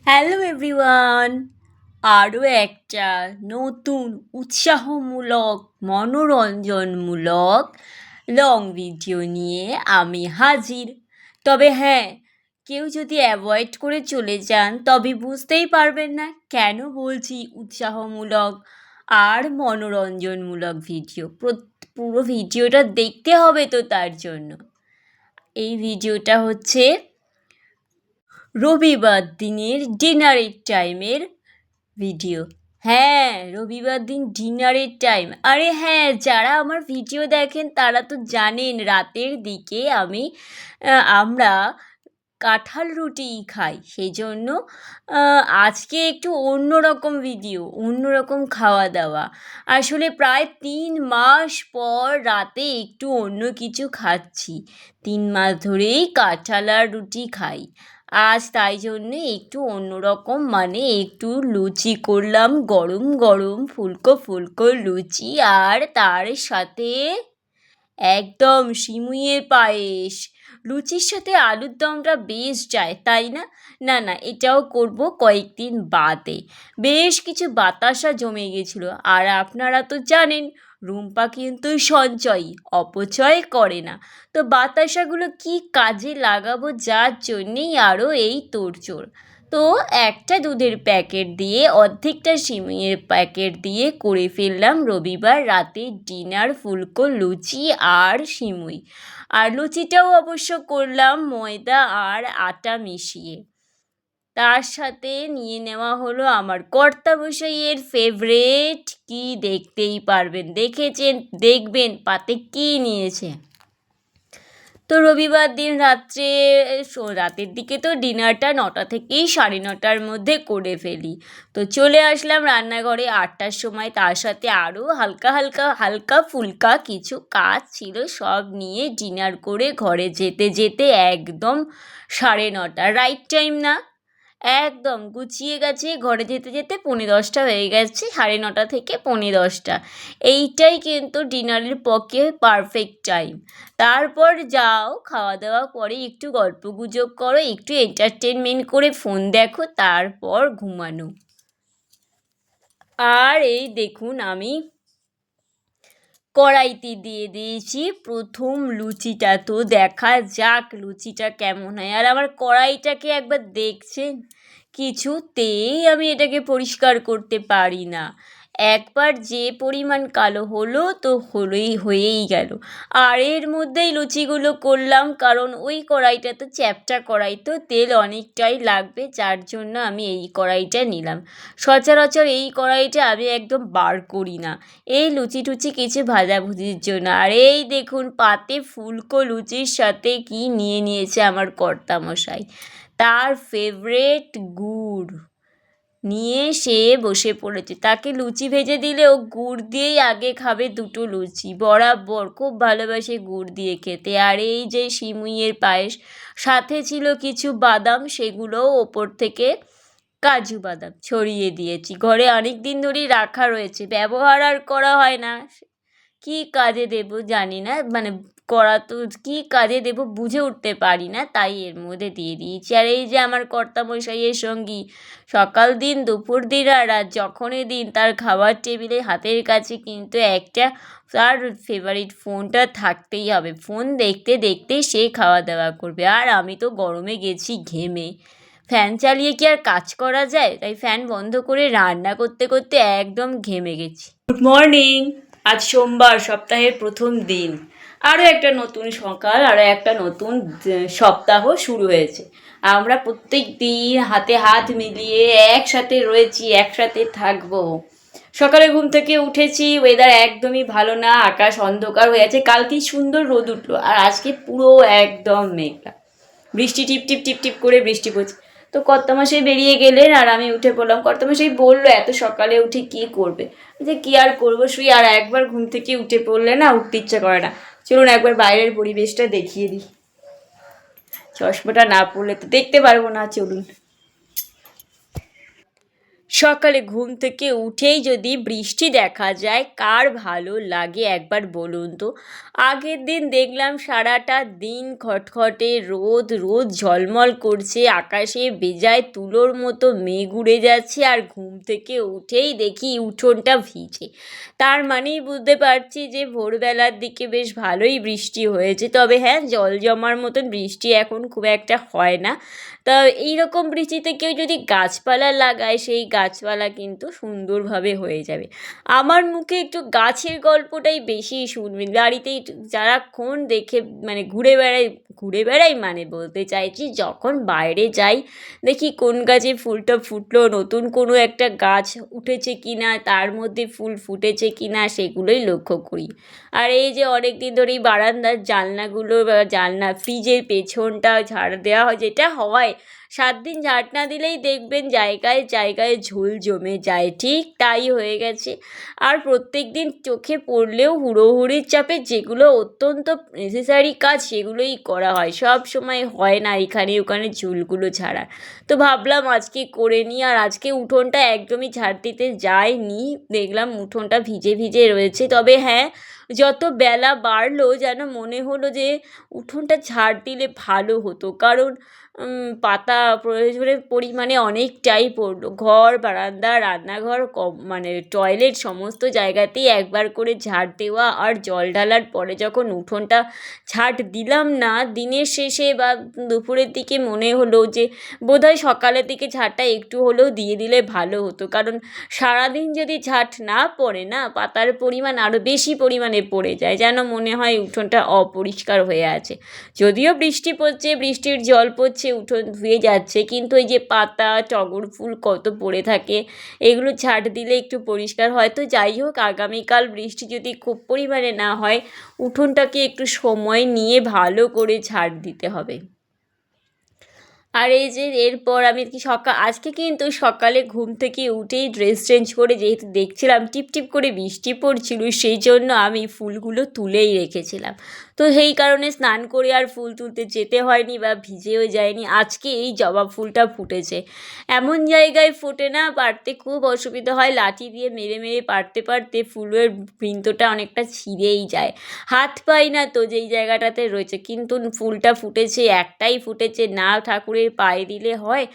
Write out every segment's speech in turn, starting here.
Hello everyone, আরও একটা নতুন উৎসাহমূলক মনোরঞ্জনমূলক লং ভিডিও নিয়ে আমি হাজির। তবে হ্যাঁ, কেউ যদি অ্যাভয়েড করে চলে যান তবে বুঝতেই পারবেন না কেন বলছি উৎসাহমূলক আর মনোরঞ্জনমূলক ভিডিও। পুরো ভিডিওটা দেখতে হবে তো, তার জন্য এই ভিডিওটা হচ্ছে রবিবার দিনের ডিনারের টাইমের ভিডিও। হ্যাঁ, রবিবার দিন ডিনারের টাইম। আরে হ্যাঁ, যারা আমার ভিডিও দেখেন তারা তো জানেন রাতের দিকে আমরা কাঁঠাল রুটিই খাই। সেই জন্য আজকে একটু অন্যরকম ভিডিও, অন্যরকম খাওয়া দাওয়া। আসলে প্রায় 3 মাস পর রাতে একটু অন্য কিছু খাচ্ছি। 3 মাস ধরেই কাঁঠাল আর রুটি খাই। আজ তাই জন্যে একটু অন্যরকম, মানে একটু লুচি করলাম, গরম গরম ফুলকো ফুলকো লুচি, আর তার সাথে একদম সিমুইয়ের পায়েস। লুচির সাথে আলুর দমটা বেশ যায়, তাই না? না না, এটাও করব কয়েকদিন বাদে। বেশ কিছু বাতাসা জমে গেছিলো, আর আপনারা তো জানেন রুম্পা কিন্তু সঞ্চয়ী, অপচয় করে না। তো বাতাসাগুলো কি কাজে লাগাবো, যার জন্যেই আরও এই তোড়জোড়। তো একটা দুধের প্যাকেট দিয়ে, অর্ধেকটা সিমইয়ের প্যাকেট দিয়ে করে ফেললাম রবিবার রাতে ডিনার ফুলকো লুচি আর সিমুই। আর লুচিটাও অবশ্য করলাম ময়দা আর আটা মিশিয়ে। তার সাথে নিয়ে নেওয়া হলো আমার কর্তামশাইয়ের ফেভারেট, কি দেখতেই পারবেন, দেখেছেন, দেখবেন পাতে কি নিয়েছে। তো রবিবার দিন রাতের দিকে তো ডিনারটা 9টা থেকেই 9:30টার মধ্যে করে ফেলি। তো চলে আসলাম রান্নাঘরে 8টার সময়। তার সাথে আরও হালকা ফুলকা কিছু কাজ ছিল, সব নিয়ে ডিনার করে ঘরে যেতে যেতে একদম 9:30, রাইট টাইম না? একদম গুছিয়ে গাছিয়ে ঘরে যেতে যেতে 9:45 হয়ে গেছে। 9:30 থেকে 9:45, এইটাই কিন্তু ডিনারের পক্ষে পারফেক্ট টাইম। তারপর যাও, খাওয়া দাওয়া করে একটু গল্প গুজব করো, একটু এন্টারটেনমেন্ট করে ফোন দেখো, তারপর ঘুমানো। আর এই দেখুন, আমি কড়াইতে দিয়ে দিয়েছি প্রথম লুচিটা। তো দেখা যাক লুচিটা কেমন হয়। আর আমার কড়াইটাকে একবার দেখছেন, কিছুতেই আমি এটাকে পরিষ্কার করতে পারি না। একবার যে পরিমাণ কালো হলো তো হয়েই গেল। আর এর মধ্যেই লুচিগুলো করলাম, কারণ ওই কড়াইটা তো চ্যাপ্টা কড়াই, তো তেল অনেকটাই লাগবে, যার জন্য আমি এই কড়াইটা নিলাম। সচরাচর এই কড়াইটা আমি একদম বার করি না এই লুচি টুচি কিছু ভাজাভুজির জন্য। আর এই দেখুন পাতে ফুলকো লুচির সাথে কি নিয়ে নিয়েছে আমার কর্তামশাই, তার ফেভারেট গুড় নিয়ে সে বসে পড়েছে। তাকে লুচি ভেজে দিলে ও গুড় দিয়েই আগে খাবে দুটো লুচি, বরাবর খুব ভালোবাসে গুড় দিয়ে খেতে। আর এই যে সিমুইয়ের পায়েস, সাথে ছিল কিছু বাদাম, সেগুলোও ওপর থেকে কাজু বাদাম ছড়িয়ে দিয়েছি। ঘরে অনেক দিন ধরেই রাখা রয়েছে, ব্যবহার আর করা হয় না। কী কাজে দেবো জানি না, মানে করা তো কী কাজে দেবো বুঝে উঠতে পারি না, তাই এর মধ্যে দিয়ে দিয়েছি। আর এই যে আমার কর্তামশাইয়ের সঙ্গী, সকাল দিন দুপুর দিন আর রাত যখনই দিন তার খাবার টেবিলে হাতের কাছে কিন্তু একটা তার ফেভারিট ফোনটা থাকতেই হবে। ফোন দেখতে দেখতে সে খাওয়া দাওয়া করবে। আর আমি তো গরমে গেছি ঘেমে, ফ্যান চালিয়ে কি আর কাজ করা যায়, তাই ফ্যান বন্ধ করে রান্না করতে করতে একদম ঘেমে গেছি। গুড মর্নিং, আজ সোমবার, সপ্তাহের প্রথম দিন। আরও একটা নতুন সকাল, আরও একটা নতুন সপ্তাহ শুরু হয়েছে। আমরা প্রত্যেক দিন হাতে হাত মিলিয়ে একসাথে রয়েছি, একসাথে থাকবো। সকালে ঘুম থেকে উঠেছি, ওয়েদার একদমই ভালো না, আকাশ অন্ধকার হয়ে আছে। কালকে সুন্দর রোদ উঠলো, আর আজকে পুরো একদম মেঘলা, বৃষ্টি টিপ টিপ টিপ টিপ করে বৃষ্টি পড়ছে। তো কর্তামশাই বেরিয়ে গেলেন আর আমি উঠে পড়লাম। কর্তামশাই বললো এত সকালে উঠে কী করবে, যে কী আর করবো, শুই। আর একবার ঘুম থেকে উঠে পড়লে না উঠতে ইচ্ছা করে না। চলুন একবার বাইরের পরিবেশটা দেখিয়ে দিই। চশমাটা না পড়লে তো দেখতে পারবো না, চলুন। সকালে ঘুম থেকে উঠেই যদি বৃষ্টি দেখা যায় কার ভালো লাগে একবার বলুন তো। আগের দিন দেখলাম সারাটা দিন খটখটে রোদ, রোদ ঝলমল করছে, আকাশে বেজায় তুলোর মতো মেঘ উড়ে যাচ্ছে, আর ঘুম থেকে উঠেই দেখি উঠোনটা ভিজে। তার মানেই বুঝতে পারছি যে ভোরবেলার দিকে বেশ ভালোই বৃষ্টি হয়েছে। তবে হ্যাঁ, জল জমার মতন বৃষ্টি এখন খুব একটা হয় না। তা এইরকম বৃষ্টিতে কেউ যদি গাছপালা লাগায় সেই গাছপালা কিন্তু সুন্দরভাবে হয়ে যাবে। আমার মুখে একটু গাছের গল্পটাই বেশি শুনবেন, বাড়িতেই সারাক্ষণ দেখে মানে ঘুরে বেড়াই মানে বলতে চাইছি যখন বাইরে যাই দেখি কোন গাছে ফুলটা ফুটলো, নতুন কোনো একটা গাছ উঠেছে কি না, তার মধ্যে ফুল ফুটেছে কি না সেগুলোই লক্ষ্য করি। আর এই যে অনেক দিন ধরেই বারান্দার জানলাগুলো বা জানলা ফ্রিজের পেছনটা ঝাড় দেওয়া হয়, যেটা হয় 7 দিন ঝাঁট না দিলেই দেখবেন জায়গায় জায়গায় ঝুল জমে যায়, ঠিক তাই হয়ে গেছে। আর প্রত্যেক দিন চোখে পড়লেও হুড়োহুড়ির চাপে যেগুলো অত্যন্ত নেসেসারি কাজ সেগুলোই করা হয়, সব সময় হয় না এখানে ওখানে ঝুলগুলো ছাড়া। তো ভাবলাম আজকে করে নিই, আর আজকে উঠোনটা একদমই ঝাড় দিতে যায়নি, দেখলাম উঠোনটা ভিজে ভিজে রয়েছে। তবে হ্যাঁ, যত বেলা বাড়লো যেন মনে হলো যে উঠোনটা ঝাড় দিলে ভালো হতো, কারণ পাতা প্রয়োজনের পরিমাণে অনেকটাই পড়লো। ঘর, বারান্দা, রান্নাঘর, মানে টয়লেট সমস্ত জায়গাতেই একবার করে ঝাড় দেওয়া, আর জল ঢালার পরে যখন উঠোনটা ঝাঁট দিলাম না দিনের শেষে বা দুপুরের দিকে মনে হলো যে বোধহয় সকালের দিকে ঝাঁটটা একটু হলেও দিয়ে দিলে ভালো হতো, কারণ সারাদিন যদি ঝাঁট না পড়ে না পাতার পরিমাণ আরও বেশি পরিমাণে পড়ে যায়, যেন মনে হয় উঠোনটা অপরিষ্কার হয়ে আছে। যদিও বৃষ্টি পড়ছে, বৃষ্টির জল পড়ছে, উঠোন ধুয়ে যাচ্ছে, কিন্তু এই যে পাতা, টগর ফুল কত পড়ে থাকে, এগুলো ঝাঁট দিলে একটু পরিষ্কার হয়। তো যাই হোক, আগামীকাল বৃষ্টি যদি খুব পরিমাণে না হয় উঠোনটাকে একটু সময় নিয়ে ভালো করে ঝাঁট দিতে হবে। আর এই যে এরপর আমি কি আজকে কিন্তু সকালে ঘুম থেকে উঠেই ড্রেস চেঞ্জ করে, যেহেতু দেখছিলাম টিপটিপ করে বৃষ্টি পড়ছিল, সেই জন্য আমি ফুলগুলো তুলেই রেখেছিলাম। তো সেই কারণে স্নান করে আর ফুল তুলতে যেতে হয়নি বা ভিজেও যায়নি। আজকে এই জবা ফুলটা ফুটেছে, এমন জায়গায় ফোটে না, পারতে খুব অসুবিধা হয়, লাঠি দিয়ে মেরে মেরে পারতে পারতে ফুলের বৃন্তটা অনেকটা ছিঁড়েই যায়, হাত পাই না তো যেই জায়গাটাতে রয়েছে। কিন্তু ফুলটা ফুটেছে, একটাই ফুটেছে, না ঠাকুরের পায়ে দিলে হয়।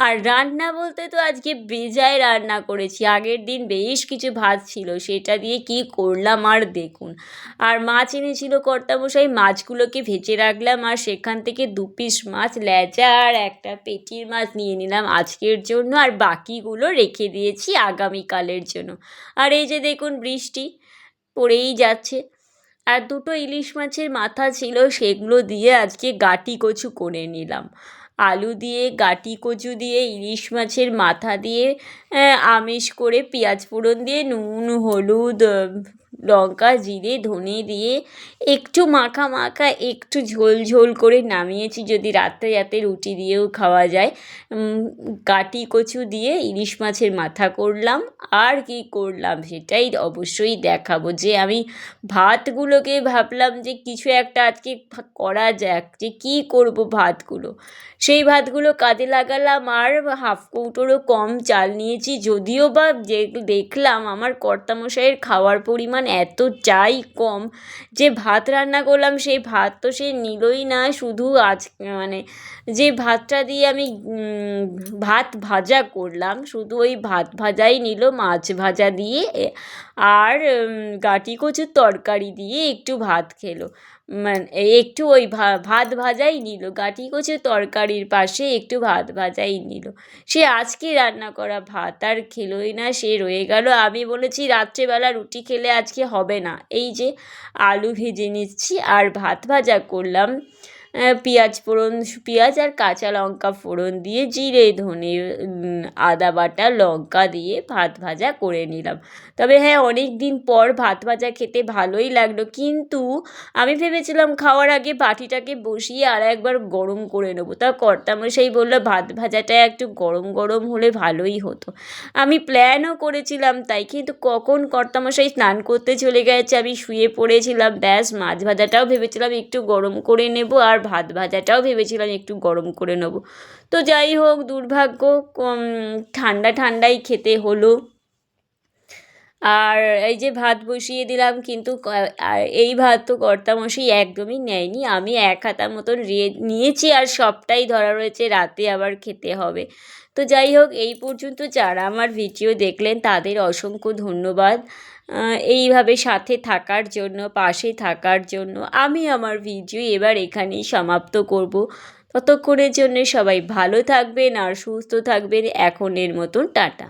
আর রান্না বলতে তো আজকে বেজায় রান্না করেছি, আগের দিন বেশ কিছু ভাত ছিল, সেটা দিয়ে কি করলাম আর দেখুন। আর মাছ এনেছিল কর্তামশাই, মাছগুলোকে ভেজে রাখলাম, আর সেখান থেকে 2 পিস মাছ ল্যাজা আর একটা পেটির মাছ নিয়ে নিলাম আজকের জন্য, আর বাকিগুলো রেখে দিয়েছি আগামীকালের জন্য। আর এই যে দেখুন বৃষ্টি পড়েই যাচ্ছে। আর 2টো ইলিশ মাছের মাথা ছিল, সেগুলো দিয়ে আজকে গাটি কচু করে নিলাম। আলু দিয়ে গাটি কচু দিয়ে ইলিশ মাছের মাথা দিয়ে আমিষ করে পেঁয়াজ ফোড়ন দিয়ে নুন, হলুদ, লঙ্কা, জিরে, ধনে দিয়ে একটু মাখা মাখা একটু ঝোল ঝোল করে নামিয়েছি, যদি রাতে রাতে রুটি দিয়েও খাওয়া যায়। গাটি কচু দিয়ে ইলিশ মাছের মাথা করলাম। আর কি করলাম সেটাই অবশ্যই দেখাবো, যে আমি ভাতগুলোকে ভাবলাম যে কিছু একটা আজকে করা যাক, যে কী করব ভাতগুলো। সেই ভাতগুলো কাজে লাগালাম, আর হাফ কৌটোরও কম চাল নিয়েছি, যদিও বা যে দেখলাম আমার কর্তামশাইয়ের খাওয়ার পরিমাণ এতটাই কম যে ভাত রান্না করলাম সেই ভাত তো সে নিলই না, শুধু মানে যে ভাতটা দিয়ে আমি ভাত ভাজা করলাম শুধু ওই ভাত ভাজাই নিল, মাছ ভাজা দিয়ে আর গাটি কচুর তরকারি দিয়ে একটু ভাত খেলো, মানে একটু ওই ভাত ভাজাই নিল, গাটি কচুর তরকারির পাশে একটু ভাত ভাজাই নিল। সে আজকে রান্না করা ভাত আর খেলোই না, সে রয়ে গেল। আমি বলেছি রাত্রেবেলা রুটি খেলে আজকে হবে না, এই যে আলু ভেজে নিচ্ছি আর ভাত ভাজা করলাম, পেঁয়াজ আর কাঁচা লঙ্কা ফোড়ন দিয়ে জিরে, ধনে, আদা বাটা, লঙ্কা দিয়ে ভাত ভাজা করে নিলাম। তবে হ্যাঁ, অনেক দিন পর ভাত ভাজা খেতে ভালোই লাগলো, কিন্তু আমি ভেবেছিলাম খাওয়ার আগে বাটিটাকে বসিয়ে আর একবার গরম করে নেবো। তা কর্তামশাই বললো ভাত ভাজাটা একটু গরম গরম হলে ভালোই হতো। আমি প্ল্যানও করেছিলাম তাই, কিন্তু কখন কর্তামশাই স্নান করতে চলে গেছে, আমি শুয়ে পড়েছিলাম, ব্যাস মাছ ভাজাটাও ভেবেছিলাম একটু গরম করে নেব আর ভাত ভাজাটাও ভেবেছিলাম একটু গরম করে নেবো। তো যাই হোক, দুর্ভাগ্য ঠান্ডা ঠান্ডাই খেতে হলো। আর এই যে ভাত বসিয়ে দিলাম, কিন্তু আর এই ভাত তো কর্তামশাই একদমই নেয়নি, আমি এক হাতা মতন নিয়েছি আর সবটাই ধরা রয়েছে, রাতে আবার খেতে হবে। তো যাই হোক, এই পর্যন্ত যারা আমার ভিডিও দেখলেন তাদের অসংখ্য ধন্যবাদ এইভাবে সাথে থাকার জন্য, পাশে থাকার জন্য। আমি আমার ভিডিও এবার এখানেই সমাপ্ত করব। ততক্ষণের জন্য সবাই ভালো থাকবেন আর সুস্থ থাকবেন। এখনের মতন টাটা।